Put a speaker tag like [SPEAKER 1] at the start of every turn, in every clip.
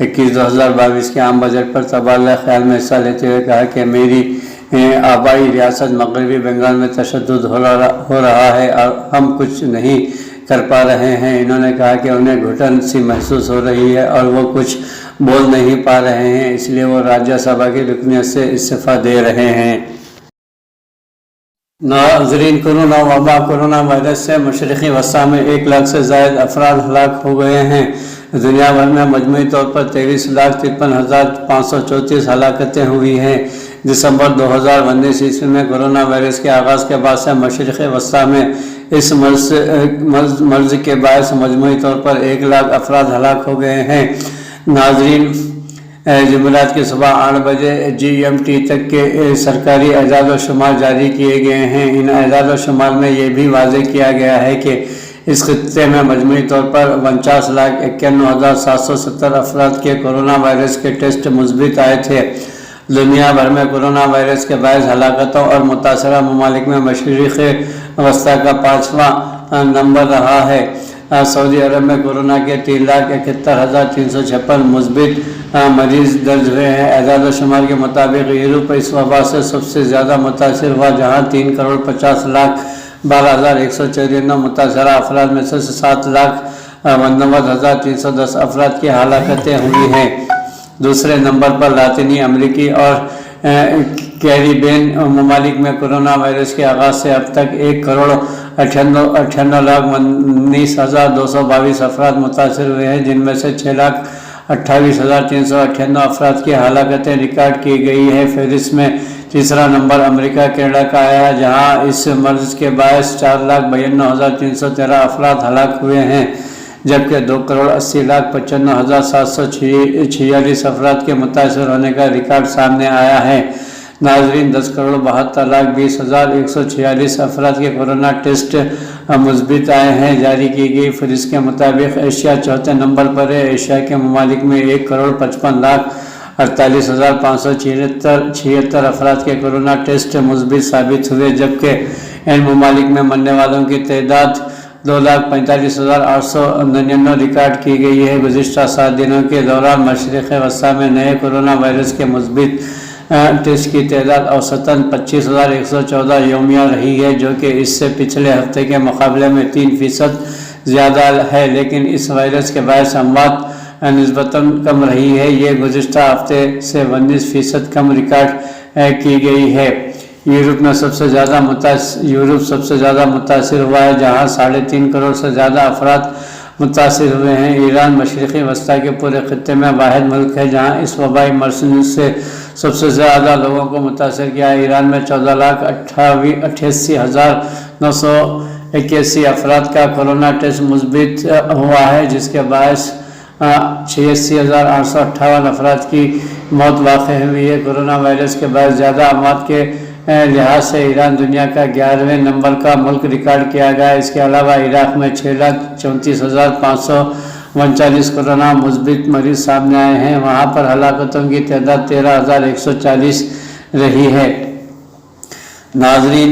[SPEAKER 1] 21/2022 کے عام بجٹ پر تبادلہ خیال میں حصہ لیتے ہوئے کہا کہ میری آبائی ریاست مغربی بنگال میں تشدد ہو رہا ہے اور ہم کچھ نہیں کر پا رہے ہیں۔ انہوں نے کہا کہ انہیں گھٹن سی محسوس ہو رہی ہے اور وہ کچھ بول نہیں پا رہے ہیں، اس لیے وہ راجیہ سبھا کی رکنیت سے استعفیٰ دے رہے ہیں۔ ناظرین، کورونا وائرس سے مشرقی وسطی میں 1 لاکھ سے زائد افراد ہلاک ہو گئے ہیں۔ دنیا بھر میں مجموعی طور پر 23,53,534 ہلاکتیں ہوئی ہیں۔ دسمبر 2019 عیسوی میں کورونا وائرس کے آغاز کے بعد سے مشرقی وسطی میں اس مرض کے باعث مجموعی طور پر 1 لاکھ افراد ہلاک ہو گئے ہیں۔ ناظرین، جمعرات کی صبح 8 بجے GMT تک کے سرکاری اعداد و شمار جاری کیے گئے ہیں۔ ان اعداد و شمار میں یہ بھی واضح کیا گیا ہے کہ اس خطے میں مجموعی طور پر 49,91,770 افراد کے کورونا وائرس کے ٹیسٹ مثبت آئے تھے۔ دنیا بھر میں کورونا وائرس کے باعث ہلاکتوں اور متاثرہ ممالک میں مشرقی وسطی کا 5واں نمبر رہا ہے۔ سعودی عرب میں کورونا کے 3,71,356 مثبت مریض درج ہوئے ہیں۔ اعداد و شمار کے مطابق یورپ اس وبا سے سب سے زیادہ متاثر ہوا، جہاں 3,50,12,194 متاثرہ افراد میں سے 7,99,310 افراد کی ہلاکتیں ہوئی ہیں۔ دوسرے نمبر پر لاطینی امریکی اور کیریبین ممالک میں کورونا وائرس کے آغاز سے اب تک 1,98,19,222 افراد متاثر ہوئے ہیں، جن میں سے 6,28,398 افراد کی ہلاکتیں ریکارڈ کی گئی ہے۔ فہرست میں تیسرا نمبر امریکہ کینیڈا کا آیا ہے، جہاں اس مرض کے باعث 4,92,313 افراد ہلاک ہوئے ہیں، جبکہ 2,80,95,746 افراد کے متاثر ہونے کا ریکارڈ سامنے آیا ہے۔ ناظرین، 10,72,20,146 افراد کے کورونا ٹیسٹ مثبت آئے ہیں۔ جاری کی گئی فہرست کے مطابق ایشیا چوتھے نمبر پر ہے۔ ایشیا کے ممالک میں 1,55,48,576 افراد کے کورونا ٹیسٹ مثبت ثابت ہوئے، جبکہ ان ممالک میں مرنے والوں کی تعداد 2,45,899 ریکارڈ کی گئی ہے۔ گزشتہ 7 دنوں کے دوران مشرق وسطی میں نئے کورونا وائرس کے مثبت ٹیسٹ کی تعداد اوسطاً 25,114 یومیہ رہی ہے، جو کہ اس سے پچھلے ہفتے کے مقابلے میں 3% زیادہ ہے، لیکن اس وائرس کے باعث اموات نسبتاً کم رہی ہے۔ یہ گزشتہ ہفتے سے 19% کم ریکارڈ کی گئی ہے۔ یورپ سب سے زیادہ متاثر ہوا ہے، جہاں 3.5 کروڑ سے زیادہ افراد متاثر ہوئے ہیں۔ ایران مشرقی وسطی کے پورے خطے میں واحد ملک ہے جہاں اس وبائی مرض سے سب سے زیادہ لوگوں کو متاثر کیا ہے۔ ایران میں 14,88,981 افراد کا کورونا ٹیسٹ مثبت ہوا ہے، جس کے باعث 86,858 افراد کی موت واقع ہوئی ہے۔ کورونا وائرس کے باعث زیادہ اموات کے لحاظ سے ایران دنیا کا 11ویں نمبر کا ملک ریکارڈ کیا گیا ہے۔ اس کے علاوہ عراق میں 6,34,539 کورونا مثبت مریض سامنے آئے ہیں۔ وہاں پر ہلاکتوں کی تعداد 13,140 رہی ہے۔ ناظرین،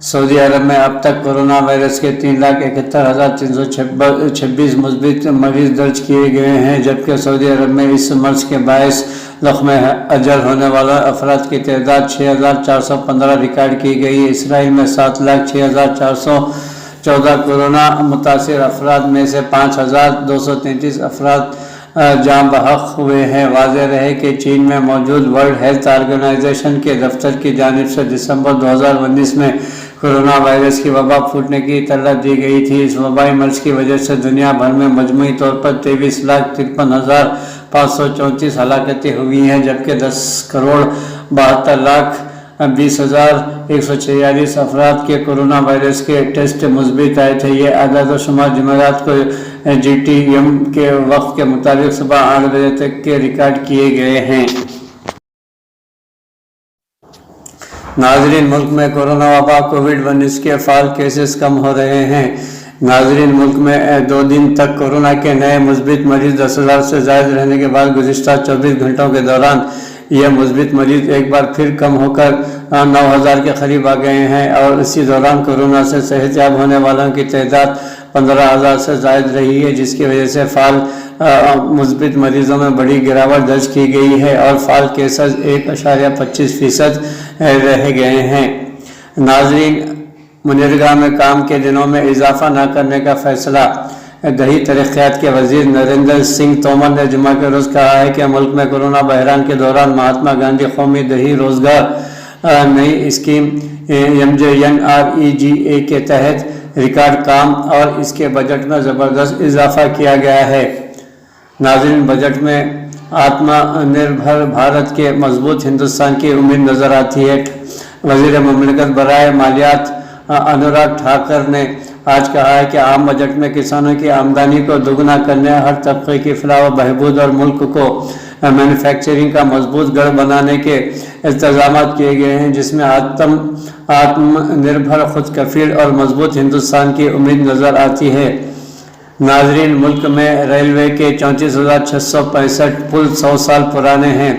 [SPEAKER 1] سعودی عرب میں اب تک کورونا وائرس کے 3,71,326 مثبت مریض درج کیے گئے ہیں، جبکہ سعودی عرب میں اس مرض کے باعث لقمہ اجل ہونے والے افراد کی تعداد 6,415 ریکارڈ کی گئی ہے۔ اسرائیل میں 7,06,414 کورونا متاثر افراد میں سے 5,233 افراد جاں بحق ہوئے ہیں۔ واضح رہے کہ چین میں موجود ورلڈ ہیلتھ آرگنائزیشن کے دفتر کی جانب سے دسمبر 2019 میں کورونا وائرس کی وبا پھوٹنے کی اطلاع دی گئی تھی۔ اس وبائی مرض کی وجہ سے دنیا بھر میں مجموعی طور پر 23,53,534 ہلاکتیں ہوئی ہیں، جبکہ 10,72,20,146 افراد کے کورونا وائرس کے ٹیسٹ مثبت آئے تھے۔ یہ اعداد و شمار جمعرات کو GTM کے وقت کے مطابق صبح 8 بجے تک کے ریکارڈ کیے گئے ہیں۔ ناظرین، ملک میں کورونا وبا کووڈ-19 کے فعال کیسز کم ہو رہے ہیں۔ ناظرین، ملک میں 2 دن تک کورونا کے نئے مثبت مریض 10,000 سے زائد رہنے کے بعد گزشتہ 24 گھنٹوں کے دوران یہ مثبت مریض ایک بار پھر کم ہو کر 9,000 کے قریب آ گئے ہیں، اور اسی دوران کورونا سے صحت یاب ہونے والوں کی تعداد 15,000 سے زائد رہی ہے، جس کی وجہ سے فعال مثبت مریضوں میں بڑی گراوٹ درج کی گئی ہے اور فعال کیسز 1.25% رہ گئے ہیں۔ ناظرین، منریگا میں کام کے دنوں میں اضافہ نہ کرنے کا فیصلہ۔ دیہی ترقیات کے وزیر نریندر سنگھ تومر نے جمعہ کے روز کہا ہے کہ ملک میں کورونا بحران کے دوران مہاتما گاندھی قومی دیہی روزگار نئی اسکیم MJNREGA کے تحت ریکارڈ کام اور اس کے بجٹ میں زبردست اضافہ کیا گیا ہے۔ ناظرین، بجٹ میں آتما نربھر بھارت کے مضبوط ہندوستان کی امید نظر آتی ہے۔ وزیر مملکت برائے مالیات انوراگ ٹھاکر نے آج کہا ہے کہ عام بجٹ میں کسانوں کی آمدنی کو دوگنا کرنے، ہر طبقے کی فلاح و بہبود اور ملک کو مینوفیکچرنگ کا مضبوط گڑھ بنانے کے التزامات کیے گئے ہیں، جس میں آتم نربھر، خود کفیل اور مضبوط ہندوستان کی امید نظر آتی ہے۔ ناظرین، ملک میں ریلوے کے 34,665 پل 100 سال پرانے ہیں۔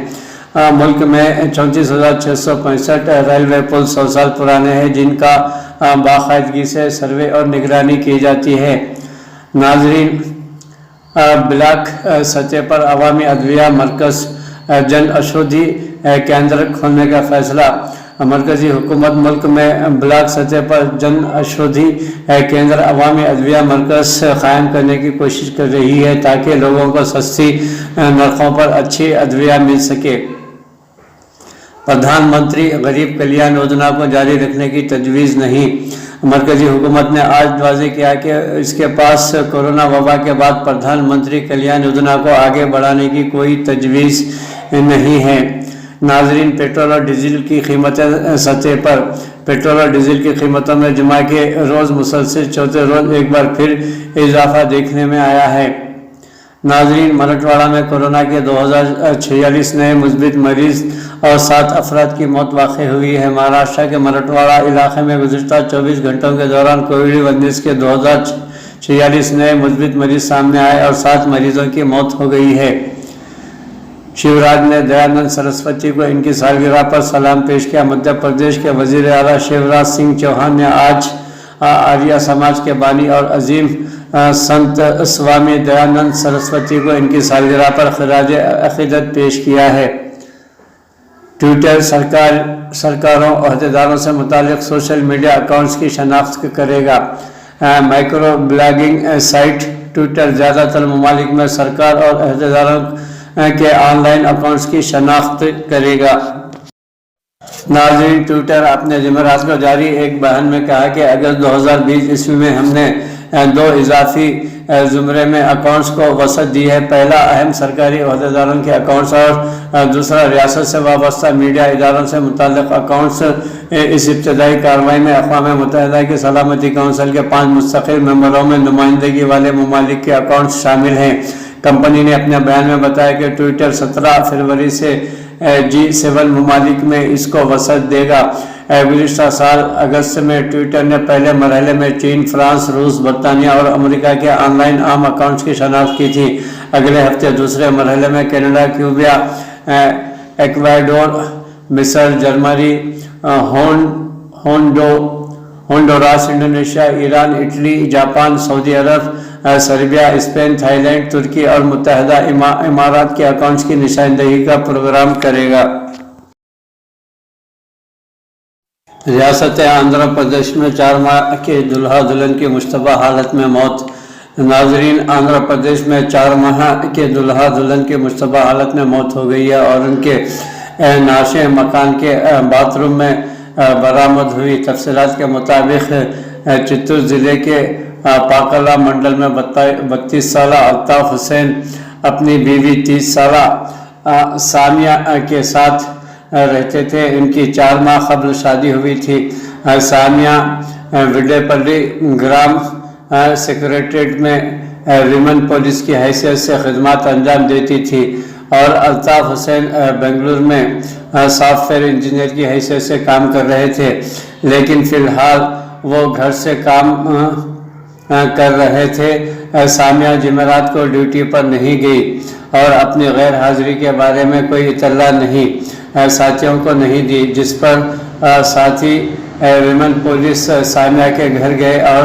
[SPEAKER 1] ملک میں 34,665 ریلوے پل 100 سال پرانے ہیں، جن کا باقاعدگی سے سروے اور نگرانی کی جاتی ہے۔ ناظرین، بلاک سطح پر عوامی ادویہ مرکز جن اشودھی کیندر کھولنے کا فیصلہ۔ مرکزی حکومت ملک میں بلاک سطح پر جن اشودھی کیندر عوامی ادویہ مرکز قائم کرنے کی کوشش کر رہی ہے تاکہ لوگوں کو سستی نرخوں پر اچھی ادویہ مل سکے۔ پردھان منتری غریب کلیان یوجنا کو جاری رکھنے کی تجویز نہیں۔ مرکزی حکومت نے آج واضح کیا کہ اس کے پاس کورونا وبا کے بعد پردھان منتری کلیان یوجنا کو آگے بڑھانے کی کوئی تجویز نہیں ہے۔ ناظرین، پیٹرول اور ڈیزل کی قیمتیں سطح پر۔ پیٹرول اور ڈیزل کی قیمتوں میں جمعہ کے روز مسلسل چوتھے روز ایک بار پھر اضافہ دیکھنے میں آیا ہے۔ ناظرین، مراٹھواڑہ میں کورونا کے 2046 نئے مثبت مریض اور 7 افراد کی موت واقع ہوئی ہے۔ مہاراشٹر کے مراٹھواڑہ علاقے میں گزشتہ 24 گھنٹوں کے دوران کووڈ-19 کے 2046 نئے مثبت مریض سامنے آئے اور 7 مریضوں کی موت ہو گئی ہے۔ شیوراج نے دیانند سرسوتی کو ان کی سالگرہ پر سلام پیش کیا۔ مدھیہ پردیش کے وزیر اعلیٰ شیوراج سنگھ چوہان نے آج آریہ سماج کے بانی اور عظیم سنت سوامی دیانند سرسوتی کو ان کی سالگرہ پر خراج عقیدت پیش کیا ہے۔ ٹویٹر سرکاروں عہدیداروں سے متعلق سوشل میڈیا اکاؤنٹس کی شناخت کرے گا۔ مائکرو بلاگنگ سائٹ ٹویٹر زیادہ تر ممالک میں سرکار اور عہدیداروں کے آن لائن اکاؤنٹس کی شناخت کرے گا۔ ناظرین، ٹویٹر اپنے جمعرات کو جاری ایک بیان میں کہا کہ اگست 2020 میں ہم نے 2 اضافی زمرے میں اکاؤنٹس کو وسعت دی ہے۔ پہلا اہم سرکاری عہدیداروں کے اکاؤنٹس اور دوسرا ریاست سے وابستہ میڈیا اداروں سے متعلق اکاؤنٹس۔ اس ابتدائی کارروائی میں اقوام متحدہ کی سلامتی کونسل کے 5 مستقل ممبروں میں نمائندگی والے ممالک کے اکاؤنٹس شامل ہیں۔ کمپنی نے اپنے بیان میں بتایا کہ ٹویٹر 17 فروری سے G7 ممالک میں اس کو وسعت دے گا۔ گزشتہ سال اگست میں ٹویٹر نے پہلے مرحلے میں چین، فرانس، روس، برطانیہ اور امریکہ کے آن لائن عام اکاؤنٹس کی شناخت کی تھی۔ اگلے ہفتے دوسرے مرحلے میں کینیڈا، کیوبا، ایکواڈور، مصر، Germany, Honduras, Indonesia, Iran, Italy, Japan, سعودی عرب، سربیا، اسپین، تھائی لینڈ، ترکی اور متحدہ امارات کے اکاؤنٹس کی نشاندہی کا پروگرام کرے گا۔ ریاست آندھرا پردیش میں 4 ماہ کے دلہا دلہن کی مشتبہ حالت میں موت۔ ناظرین، آندھرا پردیش میں 4 ماہ کے دلہا دلہن کی مشتبہ حالت میں موت ہو گئی ہے اور ان کے نعشیں مکان کے باتھ روم میں برآمد ہوئی۔ تفصیلات کے مطابق چتور ضلع کے پاکلا منڈل میں 32 سالہ الطاف حسین اپنی بیوی 30 سالہ سامیہ کے ساتھ رہتے تھے۔ ان کی 4 ماہ قبل شادی ہوئی تھی۔ سامیہ وڈے پلی گرام سیکریٹریٹ میں ویمن پولیس کی حیثیت سے خدمات انجام دیتی تھی اور الطاف حسین بنگلور میں سافٹ ویئر انجینئر کی حیثیت سے کام کر رہے تھے، لیکن فی الحال وہ گھر سے کام کر رہے تھے۔ سامیہ جمعرات کو ڈیوٹی پر نہیں گئی اور اپنی غیر حاضری کے بارے میں کوئی اطلاع نہیں ساتھیوں کو نہیں دی، جس پر ساتھی ویمن پولیس سامیہ کے گھر گئے اور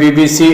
[SPEAKER 1] BBC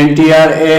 [SPEAKER 1] NTRA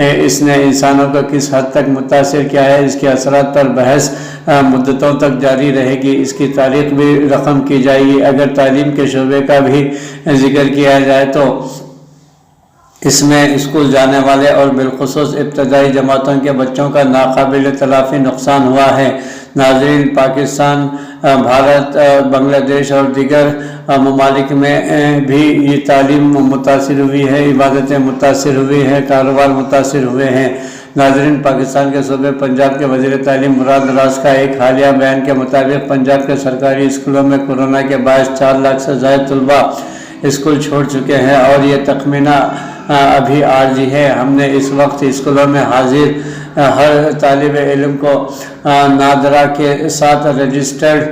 [SPEAKER 1] اس نے انسانوں کو کس حد تک متاثر کیا ہے، اس کے اثرات پر بحث مدتوں تک جاری رہے گی، اس کی تاریخ بھی رقم کی جائے گی۔ اگر تعلیم کے شعبے کا بھی ذکر کیا جائے تو اس میں اسکول جانے والے اور بالخصوص ابتدائی جماعتوں کے بچوں کا ناقابل تلافی نقصان ہوا ہے۔ ناظرین، پاکستان، بھارت، بنگلہ دیش اور دیگر ممالک میں بھی یہ تعلیم متاثر ہوئی ہے، عبادتیں متاثر ہوئی ہیں، کاروبار متاثر ہوئے ہیں۔ ناظرین، پاکستان کے صوبے پنجاب کے وزیر تعلیم مراد راز کا ایک حالیہ بیان کے مطابق پنجاب کے سرکاری اسکولوں میں کورونا کے باعث 4 لاکھ سے زائد طلباء اسکول چھوڑ چکے ہیں اور یہ تخمینہ ابھی عارضی ہے۔ ہم نے اس وقت اسکولوں میں حاضر ہر طالب علم کو نادرا کے ساتھ رجسٹرڈ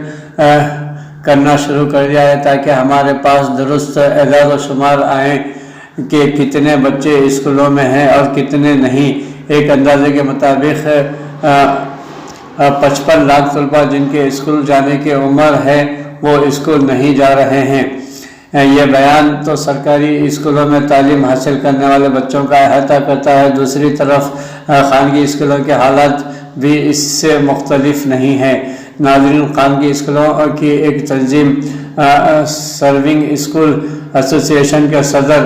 [SPEAKER 1] کرنا شروع کر دیا ہے تاکہ ہمارے پاس درست اعداد و شمار آئیں کہ کتنے بچے اسکولوں میں ہیں اور کتنے نہیں۔ ایک اندازے کے مطابق 55 لاکھ طلباء جن کے اسکول جانے کی عمر ہے وہ اسکول نہیں جا رہے ہیں۔ یہ بیان تو سرکاری اسکولوں میں تعلیم حاصل کرنے والے بچوں کا احاطہ کرتا ہے، دوسری طرف خانگی اسکولوں کے حالات بھی اس سے مختلف نہیں ہیں۔ ناظرین، خانگی اسکولوں کی ایک تنظیم سرونگ اسکول ایسوسی ایشن کے صدر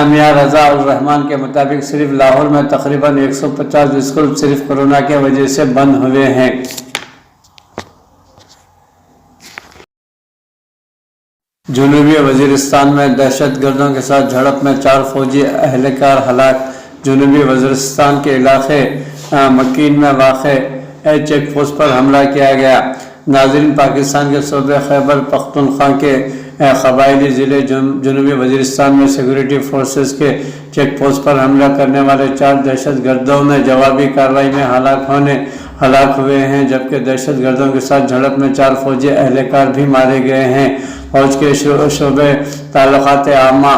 [SPEAKER 1] میاں رضا الرحمان کے مطابق صرف لاہور میں تقریباً 150 اسکول صرف کورونا کی وجہ سے بند ہوئے ہیں۔ جنوبی وزیرستان میں دہشت گردوں کے ساتھ جھڑپ میں 4 فوجی اہلکار ہلاک۔ جنوبی وزیرستان کے علاقے مکین میں واقع چیک پوسٹ پر حملہ کیا گیا۔ ناظرین، پاکستان کے صوبے خیبر پختونخوا کے قبائلی ضلع جنوبی وزیرستان میں سیکورٹی فورسز کے چیک پوسٹ پر حملہ کرنے والے 4 دہشت گردوں میں جوابی کارروائی میں ہلاک ہوئے ہیں، جبکہ دہشت گردوں کے ساتھ جھڑپ میں 4 فوجی اہلکار بھی مارے گئے ہیں۔ فوج کے شعبے تعلقات عامہ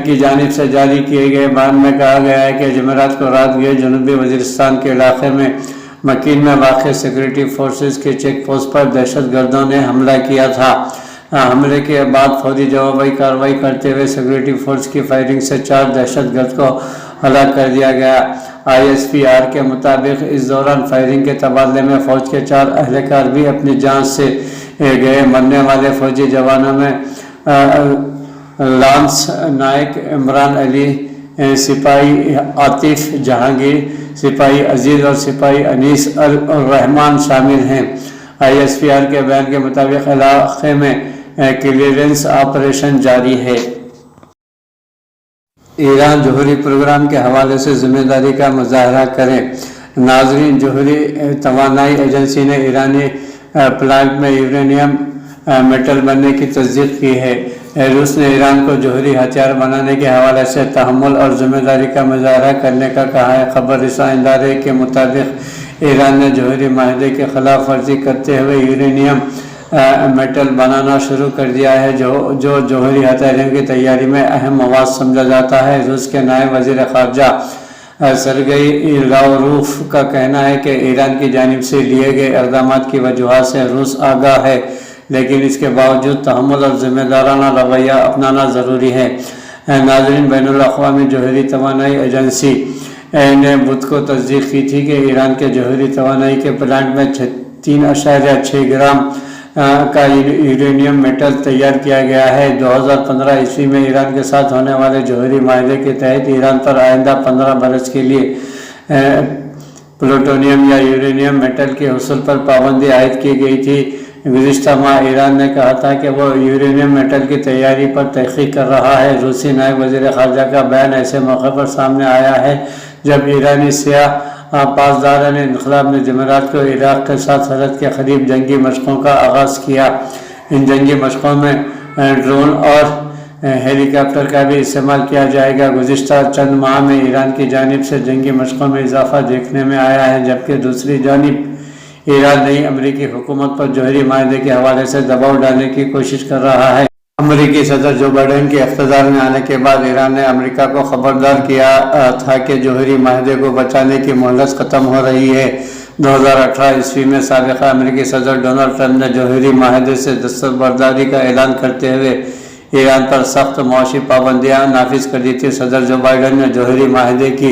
[SPEAKER 1] کی جانب سے جاری کیے گئے بیان میں کہا گیا ہے کہ جمعرات کو رات گئے جنوبی وزیرستان کے علاقے میں مکین میں واقع سیکورٹی فورسز کے چیک پوسٹ پر دہشت گردوں نے حملہ کیا تھا۔ حملے کے بعد فوری جوابی کارروائی کرتے ہوئے سیکورٹی فورس کی فائرنگ سے 4 دہشت گرد کو ہلاک کر دیا گیا۔ ISPR کے مطابق اس دوران فائرنگ کے تبادلے میں فوج کے 4 اہلکار بھی اپنی جان سے گئے۔ مرنے والے فوجی جوانوں میں لانس نائک عمران علی، سپاہی عاطف جہانگیر، سپاہی عزیز اور سپاہی انیس الرحمان شامل ہیں۔ ISPR کے بیان کے مطابق علاقے میں کلیئرنس آپریشن جاری ہے۔ ایران جوہری پروگرام کے حوالے سے ذمہ داری کا مظاہرہ کرے۔ ناظرین، جوہری توانائی ایجنسی نے ایرانی پلانٹ میں یورینیم میٹل بننے کی تصدیق کی ہے۔ روس نے ایران کو جوہری ہتھیار بنانے کے حوالے سے تحمل اور ذمہ داری کا مظاہرہ کرنے کا کہا ہے۔ خبر رساں ادارے کے مطابق ایران نے جوہری معاہدے کی خلاف ورزی کرتے ہوئے یورینیم میٹل بنانا شروع کر دیا ہے، جو جوہری ہتھیاروں کی تیاری میں اہم مواد سمجھا جاتا ہے۔ روس کے نائب وزیر خارجہ سرگئی لاوروف کا کہنا ہے کہ ایران کی جانب سے لیے گئے اقدامات کی وجوہات سے روس آگاہ ہے، لیکن اس کے باوجود تحمل اور ذمہ دارانہ رویہ اپنانا ضروری ہے۔ ناظرین، بین الاقوامی جوہری توانائی ایجنسی نے بدھ کو تصدیق کی تھی کہ ایران کے جوہری توانائی کے پلانٹ میں 3.6 گرام کا یورینیم میٹل تیار کیا گیا ہے۔ 2015 عیسوی میں ایران کے ساتھ ہونے والے جوہری معاہدے کے تحت ایران پر آئندہ 15 برس کے لیے پلوٹونیم یا یورینیم میٹل کے حصول پر پابندی عائد کی گئی تھی۔ گزشتہ ماہ ایران نے کہا تھا کہ وہ یورینیم میٹل کی تیاری پر تحقیق کر رہا ہے۔ روسی نائب وزیر خارجہ کا بیان ایسے موقع پر سامنے آیا ہے جب ایرانی سیاہ پاسداران انقلاب نے جمعرات کو عراق کے ساتھ سرحد کے قریب جنگی مشقوں کا آغاز کیا۔ ان جنگی مشقوں میں ڈرون اور ہیلی کاپٹر کا بھی استعمال کیا جائے گا۔ گزشتہ چند ماہ میں ایران کی جانب سے جنگی مشقوں میں اضافہ دیکھنے میں آیا ہے، جبکہ دوسری جانب ایران نئی امریکی حکومت پر جوہری معاہدے کے حوالے سے دباؤ ڈالنے کی کوشش کر رہا ہے۔ امریکی صدر جو بائیڈن کے اقتدار میں آنے کے بعد ایران نے امریکہ کو خبردار کیا تھا کہ جوہری معاہدے کو بچانے کی مہلت ختم ہو رہی ہے۔ 2018 عیسوی میں سابقہ امریکی صدر ڈونلڈ ٹرمپ نے جوہری معاہدے سے دستبرداری کا اعلان کرتے ہوئے ایران پر سخت معاشی پابندیاں نافذ کر دی تھی۔ صدر جو بائیڈن نے جوہری معاہدے کی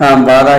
[SPEAKER 1] 12